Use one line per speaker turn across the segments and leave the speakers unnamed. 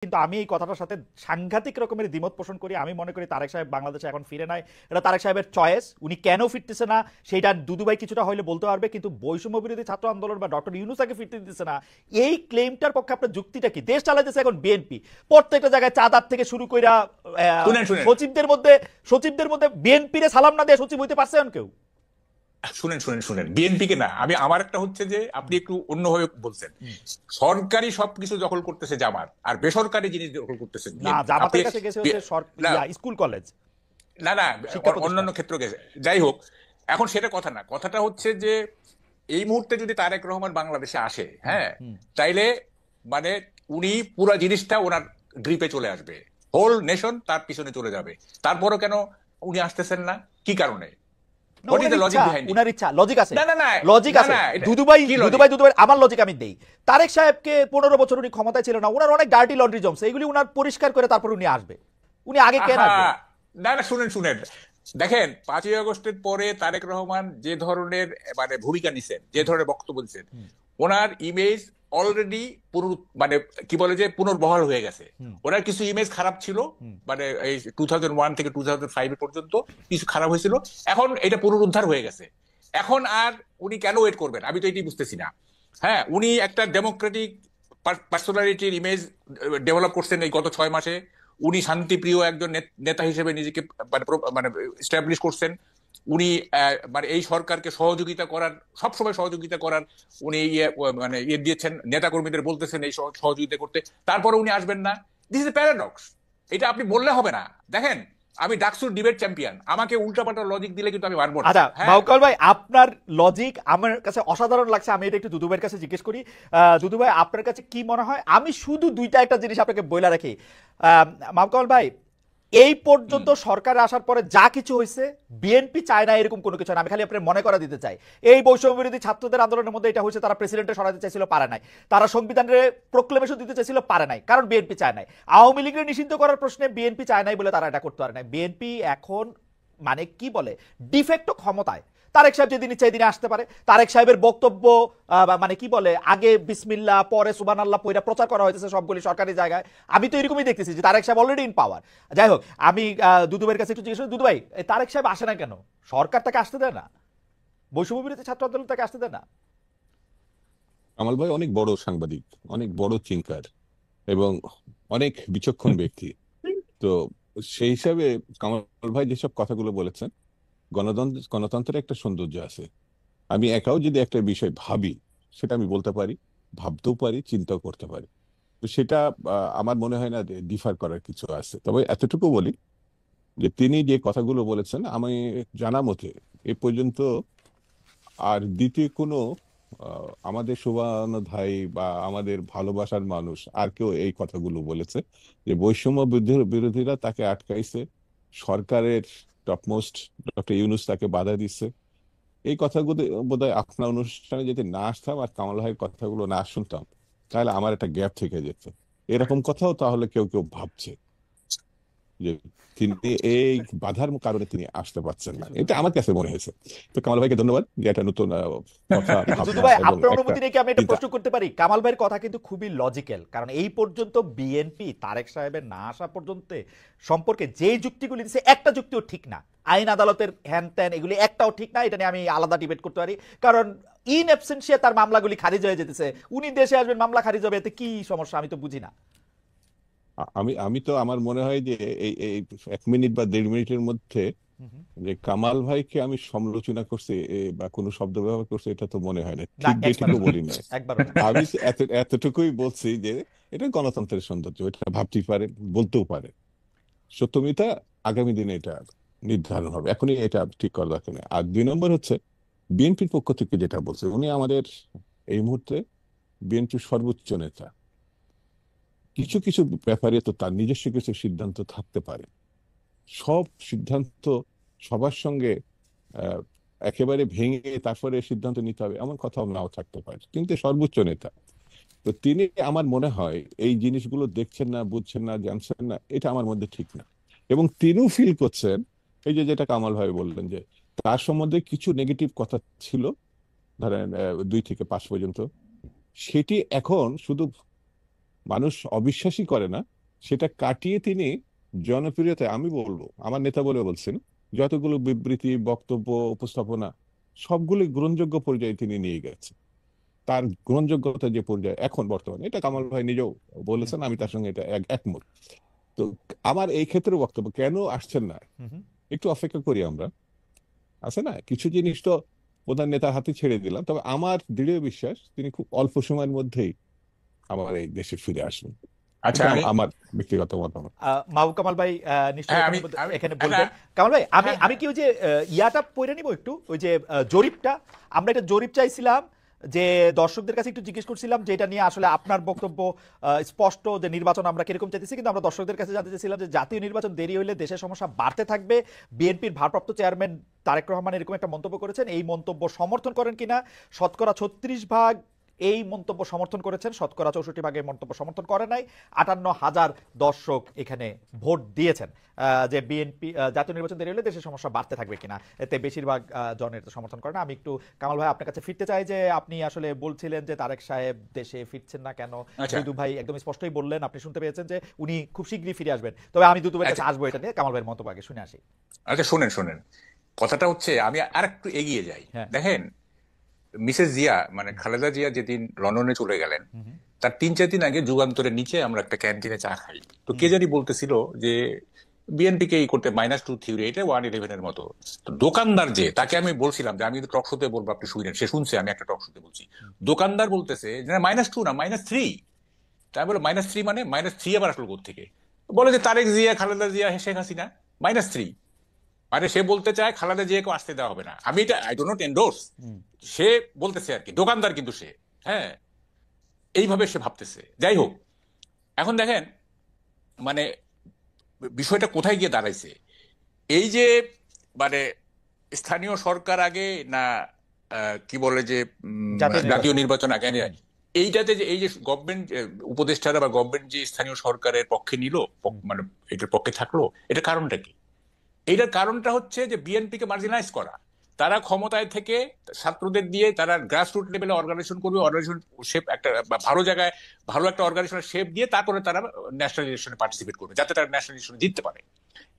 কিন্তু আমি এই কথাটার সাথে সাংঘাতিক রকমের দ্বিমত পোষণ করি। আমি মনে করি তারেক সাহেব বাংলাদেশে এখন ফিরে নাই, এটা তারেক সাহেবের চয়েস। উনি কেন ফিরতেছে না সেইটা দুদুভাই কিছুটা হলে বলতে পারবে, কিন্তু বৈষম্য বিরোধী ছাত্র আন্দোলন বা ডক্টর ইউনূস আগে ফিরতে দিতেছে না, এই ক্লেমটার পক্ষে আপনার যুক্তিটা কি? দেশ চালাইতেছে এখন বিএনপি, প্রত্যেকটা জায়গায় চাঁদার থেকে শুরু কইরা
শুনেন শুনেন
সচিবদের মধ্যে বিএনপিরে সালাম না দিয়ে সচিব হইতে পারছে এখন কেউ?
শুনেন শুনেন শুনেন বিএনপি কে না, আমি আমার একটা হচ্ছে যে আপনি একটু অন্যভাবে বলছেন। সরকারি সবকিছু দখল করতেছে জামাত, আর বেসরকারি জিনিস দখল করতেছে
না,
বিএনপি। আপনি
জামাতের কাছে গেছে হচ্ছে
না
স্কুল কলেজ,
না না,
শিক্ষা প্রতিষ্ঠান।
অন্যান্য ক্ষেত্র গেছে, যাই হোক। এখন সেটা কথা না, কথাটা হচ্ছে যে এই মুহূর্তে যদি তারেক রহমান বাংলাদেশে আসে, হ্যাঁ, তাইলে মানে উনি পুরো জিনিসটা ওনার গ্রিপে চলে আসবে, হোল নেশন তার পিছনে চলে যাবে। তারপরও কেন উনি আসতেছেন না, কি কারণে?
না,
হোয়াট ইজ
উনার
দ্য লজিক
ইচ্ছা,
বিহাইন্ড ইট?
উনার ইচ্ছা, লজিক আছে,
না না না
লজিক
না
আছে।
না, এটা
দুদুভাই
কি লজিক?
দুদুভাই দুদুভাই আমার লজিক আমি দেই। তারেক সাহেবকে 15 বছর উনি ক্ষমতায় ছিল না, উনার অনেক ডার্টি লন্ড্রি জমছে, এগুলি উনার পরিষ্কার করে তারপর উনি আসবে। উনি আগে কেন
আহা,
আসবে?
না না, শুনেন শুনেন, দেখেন 5ই আগস্টের পরে তারেক রহমান যে ধরনের মানে ভূমিকা নিছেন, যে ধরনের বক্তব্য দিচ্ছেন, ওনার ইমেজ অলরেডি মানে কি বলে যে পুনর্বহাল হয়ে গেছে। ওনার কিছু ইমেজ খারাপ ছিল, মানে এই 2001 থেকে 2005 পর্যন্ত কিছু খারাপ হয়েছিল, এখন এটা পুনরুদ্ধার হয়ে গেছে। এখন আর উনি কেন ওয়েট করবেন, আমি তো এটি বুঝতেছি না। হ্যাঁ, উনি একটা ডেমোক্রেটিক পার্সোনালিটির ইমেজ ডেভেলপ করছেন এই গত 6 মাসে। উনি শান্তিপ্রিয় একজন নেতা হিসেবে নিজেকে মানে মানে এস্টাবলিশ করছেন। উনি মানে এই সরকারকে সহযোগিতা করার, সবসময় সহযোগিতা করার উনি মানে দিয়েছেন, নেতা কর্মীদের বলতেছেন এই সহযোগিতা করতে। তারপরে উনি আসবেন না, দিস ইজ এ প্যারাডক্স। এটা আপনি বললে হবে না। দেখেন, আমি ডাকসুর ডিবেট চ্যাম্পিয়ন, আমাকে উল্টাপাল্টা লজিক দিলে কিন্তু আমি মানবো না।
আচ্ছা
হ্যাঁ,
বাউকাল ভাই, আপনার লজিক আমার কাছে অসাধারণ লাগছে। আমি এটা একটু দুদুভাইয়ের কাছে জিজ্ঞেস করি। দুদুভাই, আপনার কাছে কি মনে হয়? আমি শুধু দুইটা একটা জিনিস আপনাকে বইলা রাখি। মাউকাল ভাই, এই পর্যন্ত সরকার আসার পরে যা কিছু হয়েছে, বিএনপি চায় না এরকম কোনো কিছু না। আমি খালি আপনার মনে করা দিতে চাই, এই বৈষম্য বিরোধী ছাত্রদের আন্দোলনের মধ্যে এটা হয়েছে, তারা প্রেসিডেন্টে সরাতে চাইছিল, পারে নাই। তারা সংবিধানের প্রক্লেমেশন দিতে চাইছিল, পারে নাই, কারণ বিএনপি চায় নাই। আওয়ামী লীগের নিষিদ্ধ করার প্রশ্নে বিএনপি চায় নাই বলে তারা এটা করতে পারে নাই। বিএনপি এখন মানে কি বলে ডিফেক্টো ক্ষমতায়। তারেক সাহেব যেদিন ইচ্ছা এদিনে আসতে পারে। তারেক সাহেবের বক্তব্য মানে কি বলে, আগে বিসমিল্লাহ পরে সুবহানাল্লাহ পয়রা প্রচার করা হয়েছে সবগুলি সরকারি জায়গায়। আমি তো এরকমই দেখতেছি যে তারেক সাহেব অলরেডি ইন পাওয়ার। যাই হোক, আমি দুদুভাইয়ের কাছে একটু জিজ্ঞেস করি, দুদুভাই, তারেক সাহেব আসে না কেন? সরকার তাকে আসতে দেয় না, বৈষম্য বিরোধী ছাত্র আন্দোলন তাকে আসতে দেয় না।
কামাল ভাই অনেক বড় সাংবাদিক, অনেক বড় থিঙ্কার এবং অনেক বিচক্ষণ ব্যক্তি। তো সেই হিসাবে কামাল ভাই যেসব কথাগুলো বলেছেন, গণতন্ত্রের একটা সৌন্দর্য আছে। আমি একাও যদি একটা বিষয় ভাবি, সেটা আমি বলতে পারি, ভাবতেও পারি, চিন্তাও করতে পারি। তো সেটা আমার মনে হয় না যে ডিফার করার কিছু আছে। তবে এতটুকু বলি যে তিনি যে কথাগুলো বলেছেন, আমি জানা মতে এ পর্যন্ত আর দ্বিতীয় কোনো আমাদের শুভানুধ্যায়ী বা আমাদের ভালোবাসার মানুষ আর কেউ এই কথাগুলো বলেছে যে বৈষম্য বিরোধীরা তাকে আটকাইছে, সরকারের টপমোস্ট ডক্টর ইউনূস তাকে বাধা দিচ্ছে। এই কথাগুলো বোধহয় আপনার অনুষ্ঠানে যদি না আসতাম আর কামাল ভাইয়ের কথাগুলো না শুনতাম, তাহলে আমার একটা গ্যাপ থেকে যেত। এরকম কথাও তাহলে কেউ কেউ ভাবছে যে তিনি এই বাধার কারণে তিনি আসতে পারছেন না। এটা আমার কাছে মনে হয়েছে। তো কামাল ভাইকে ধন্যবাদ যে একটা নতুন কথা,
কিন্তু দুদু
ভাবনা
ভাই,
এবং
আপনার
একটা
অনুমতি রেখে আমি একটা
চিন্তা।
প্রশ্ন করতে পারি? কামাল ভাইয়ের কথা কিন্তু খুবই লজিক্যাল, কারণ এই পর্যন্ত বিএনপি তারেক সাহেবের না আসা পর্যন্ত সম্পর্কে যেই যুক্তিগুলি দিচ্ছে, একটা যুক্তিও ঠিক না। আইন আদালতের হ্যান ত্যান এগুলি একটাও ঠিক না। এটা নিয়ে আমি আলাদা ডিবেট করতে পারি, কারণ ইন অ্যাবসেন্সিয়া তার মামলাগুলি খারিজ হয়ে যেতেছে। উনি দেশে আসবেন, মামলা খারিজ হবে, এতে কি সমস্যা? আমি তো বুঝি না।
আমি আমি তো আমার মনে হয় যে এই এই 1 মিনিট বা 1.5 মিনিটের মধ্যে যে কামাল ভাইকে আমি সমালোচনা করছি বা কোনো শব্দ ব্যবহার করছি, এটা তো মনে হয় না,
না,
ঠিক
একবারও
যেটুকু
না,
বলি না।
একবারও না।
আমি এতটুকুই বলছি যে এটা গণতন্ত্রের সৌন্দর্য, এটা ভাবতেই পারে, বলতেও পারে। সত্যমিতা আগামী দিনে এটা নির্ধারণ হবে, এখনই এটা ঠিক করা দরকার নেই। আর 2 নম্বর হচ্ছে বিএনপির পক্ষ থেকে যেটা বলছে, উনি আমাদের এই মুহূর্তে বিএনপির সর্বোচ্চ নেতা। কিছু কিছু ব্যাপারে তো তার নিজস্ব কিছু সিদ্ধান্ত থাকতে পারে। সব সিদ্ধান্ত সবার সঙ্গে আহ, একেবারে ভেঙে তারপরে সিদ্ধান্ত নিতে হবে এমন কথাও নাও থাকতে পারে, কিন্তু সর্বোচ্চ নেতা। তো তিনি, আমার মনে হয় এই জিনিসগুলো দেখছেন না, বুঝছেন না, জানছেন না, এটা আমার মধ্যে ঠিক না। এবং তিনিও ফিল করছেন, এই যে যেটা কামাল ভাই বললেন যে তার সম্বন্ধে কিছু নেগেটিভ কথা ছিল, ধরেন 2 থেকে 5 পর্যন্ত, সেটি এখন শুধু মানুষ অবিশ্বাসই করে না, সেটা কাটিয়ে তিনি জনপ্রিয়তায়, আমি বলবো আমার নেতা বলে বলছেন, যতগুলো বিবৃতি, বক্তব্য, উপস্থাপনা সবগুলো গ্রহণযোগ্য পর্যায়ে তিনি নিয়ে গেছেন। তার গ্রহণযোগ্যতা যে পর্যায়ে এখন বর্তমানে, এটা কামাল ভাই নিজেও বলেছেন, আমি তার সঙ্গে এটা একমত। তো আমার এই ক্ষেত্রে বক্তব্য, কেন আসছেন না, একটু অপেক্ষা করি আমরা। আছে না, কিছু জিনিস তো প্রধান নেতার হাতে ছেড়ে দিলাম, তবে আমার দৃঢ় বিশ্বাস তিনি খুব অল্প সময়ের মধ্যেই আমার এই দেশে ফিরে আসবেন।
আচ্ছা,
এটা
আমি
আমার ব্যক্তিগত মতামত।
মাহবুব কামাল ভাই নিশ্চয়ই
হ্যাঁ,
এখানে
হ্যাঁ,
বলবেন। কামাল ভাই, আমি
হ্যাঁ,
আমি কি ওই যে ইয়াটা পড়ে নিব একটু, ওই যে জরিপটা, আমরা এটা জরিপ চাইছিলাম, যে দর্শকদের কাছে একটু জিজ্ঞেস করছিলাম যে এটা নিয়ে আসলে আপনার বক্তব্য স্পষ্ট, যে নির্বাচন আমরা কিরকম চাইতেছি, কিন্তু আমরা দর্শকদের কাছে জানতে চাইছিলাম যে জাতীয় নির্বাচন দেরি হইলে দেশের সমস্যা বাড়তে থাকবে। বিএনপির ভারপ্রাপ্ত চেয়ারম্যান তারেক রহমান এরকম একটা মন্তব্য করেছেন, এই মন্তব্য সমর্থন করেন কিনা। শতকরা 36% এই মন্তব্য সমর্থন করেছেন, শতকরা 64% এই মন্তব্য সমর্থন করে নাই। 58,000 দর্শক এখানে ভোট দিয়েছেন যে বিএনপি জাতীয় নির্বাচন দেরি হলে দেশের সমস্যা বাড়তে থাকবে কিনা। এতে বেশিরভাগ জনের সমর্থন করে না। আমি একটু কামাল ভাই আপনার কাছে ফিরতে চাই, যে আপনি আসলে বলছিলেন যে তারেক সাহেব দেশে ফিরছেন না কেন।
আচ্ছা,
দুদু ভাই একদম স্পষ্টই বললেন, আপনি শুনতে পেয়েছেন যে উনি খুব শীঘ্রই ফিরে আসবেন। তবে আমি দুদু ভাইয়ের কাছে আসবো এটা নিয়ে, কামাল ভাইয়ের মন্তব্য আগে শুনে আসি।
আচ্ছা, শোনেন, কথাটা হচ্ছে, আমি আর একটু এগিয়ে যাই।
হ্যাঁ।
দেখেন, মিসেস জিয়া মানে খালেদা জিয়া যেদিন লন্ডনে চলে গেলেন, তার 3-4 দিন আগে যুগান্তরের নিচে আমরা একটা ক্যান্টিনে চা খাই। তো কে জানি বলতেছিল যে বিএনপি কে এই করতে -2 থিওরি, এটা 111 এর মতো। তো দোকানদার, যে তাকে আমি বলছিলাম যে আমি টক শোতে বলবো, আপনি শুনেন, সে শুনছে আমি একটা টক শোতে বলছি। দোকানদার বলতেছে যে -2 না, -3। তাই বলে -3 মানে -3 আবার আসলো কোত্থেকে? বলে যে তারেক জিয়া, খালেদা জিয়া, শেখ হাসিনা, -3। মানে সে বলতে চায় খালেদা জিয়াকে আসতে দেওয়া হবে না। আমি এটা আই ডো নট এন্ডোর্স, সে বলতেছে আর কি, দোকানদার কিন্তু সে, হ্যাঁ, এইভাবে সে ভাবতেছে। যাই হোক, এখন দেখেন মানে বিষয়টা কোথায় গিয়ে দাঁড়াইছে। এই যে মানে স্থানীয় সরকার আগে না কি বলে যে জাতীয় নির্বাচন আগে, এইটাতে যে এই যে গভর্নমেন্ট উপদেষ্টারা বা গভর্নমেন্ট যে স্থানীয় সরকারের পক্ষে নিল, মানে এটার পক্ষে থাকলো, এটা কারণটা কি? এইটার কারণটা হচ্ছে যে বিএনপিকে মার্জিনালাইজ করা। তারা ক্ষমতায় থেকে ছাত্রদের দিয়ে তারা গ্রাসরুট লেভেলে অর্গানাইজেশন করবে, অর্গানাইজেশন শেপ একটা ভালো জায়গায় ভালো একটা অর্গানাইজেশনের শেপ দিয়ে তারপরে তারা ন্যাশনাল ইলেকশনে পার্টিসিপেট করবে, যাতে তারা ন্যাশনাল ইলেকশনে জিততে পারে।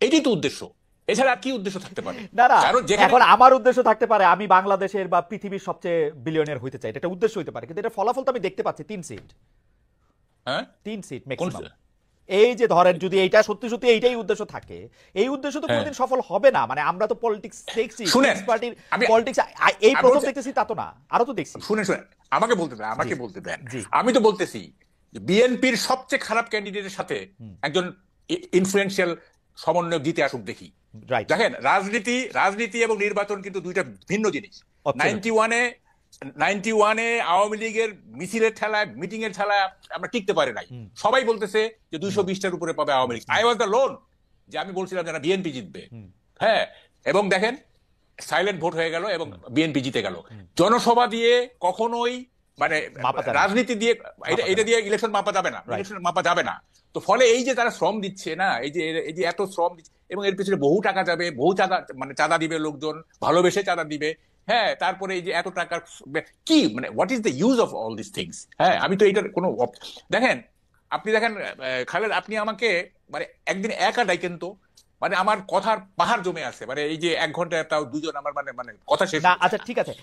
এটাই তো উদ্দেশ্য, এছাড়া কি উদ্দেশ্য থাকতে পারে?
না না,
কারণ
এখন আমার উদ্দেশ্য থাকতে পারে আমি বাংলাদেশের বা পৃথিবীর সবচেয়ে বিলিয়নিয়ার হইতে চাই, এটা উদ্দেশ্য হইতে পারে, কিন্তু এটা ফলাফল তো আমি দেখতে পাচ্ছি 3 সিট।
হ্যাঁ,
3 সিট ম্যাক্সিমাম। এই যে ধরেন যদি এইটা সত্যি সত্যি এইটাই উদ্দেশ্য থাকে, এই উদ্দেশ্য তো কোনোদিন সফল হবে না। মানে আমরা তো পলিটিক্স দেখছি, পার্টির পলিটিক্স এই প্রথম দেখতেছি তা তো না, আরো তো দেখছি।
শুনে আমাকে বলতে দেন। আমি তো বলতেছি বিএনপির সবচেয়ে খারাপ ক্যান্ডিডেটের সাথে একজন ইনফ্লুয়েন্সিয়াল সমন্বয় দিতে আসুক দেখি। দেখেন, রাজনীতি এবং নির্বাচন কিন্তু দুইটা ভিন্ন জিনিস। 91-এ আওয়ামী লীগের মিছিলের ঠেলায়, মিটিং এর ঠেলায় আমরা টিকতে পারি নাই। সবাই বলতেছে যে 220টার উপরে পাবে Awami League. I was the loan, যে আমি বলছিলাম যে বিএনপি জিতবে। হ্যাঁ, এবং দেখেন সাইলেন্ট ভোট হয়ে গেল এবং বিএনপি জিতে গেল। জনসভা দিয়ে কখনোই মানে রাজনীতি দিয়ে এটা দিয়ে ইলেকশন মাপা যাবে না, ইলেকশন মাপা যাবে না। তো ফলে এই যে তারা শ্রম দিচ্ছে না, এই যে এত শ্রম দিচ্ছে, এবং এর পিছনে বহু টাকা যাবে, বহু চাঁদা দিবে লোকজন, ভালোবেসে চাঁদা দিবে। হ্যাঁ, তারপরে এই যে এত টাকার কি মানে what is the use of all this things? হ্যাঁ, আমি তো এইটার কোনো দেখেন, আপনি দেখেন খালেদ, আপনি আমাকে মানে একদিন একা ডাইকেন তো, মানে আমার কথার পাহাড় জমে আছে, মানে এই যে 1 ঘন্টা তাও দুজন আমার মানে কথা শেষ।
না, আচ্ছা ঠিক আছে,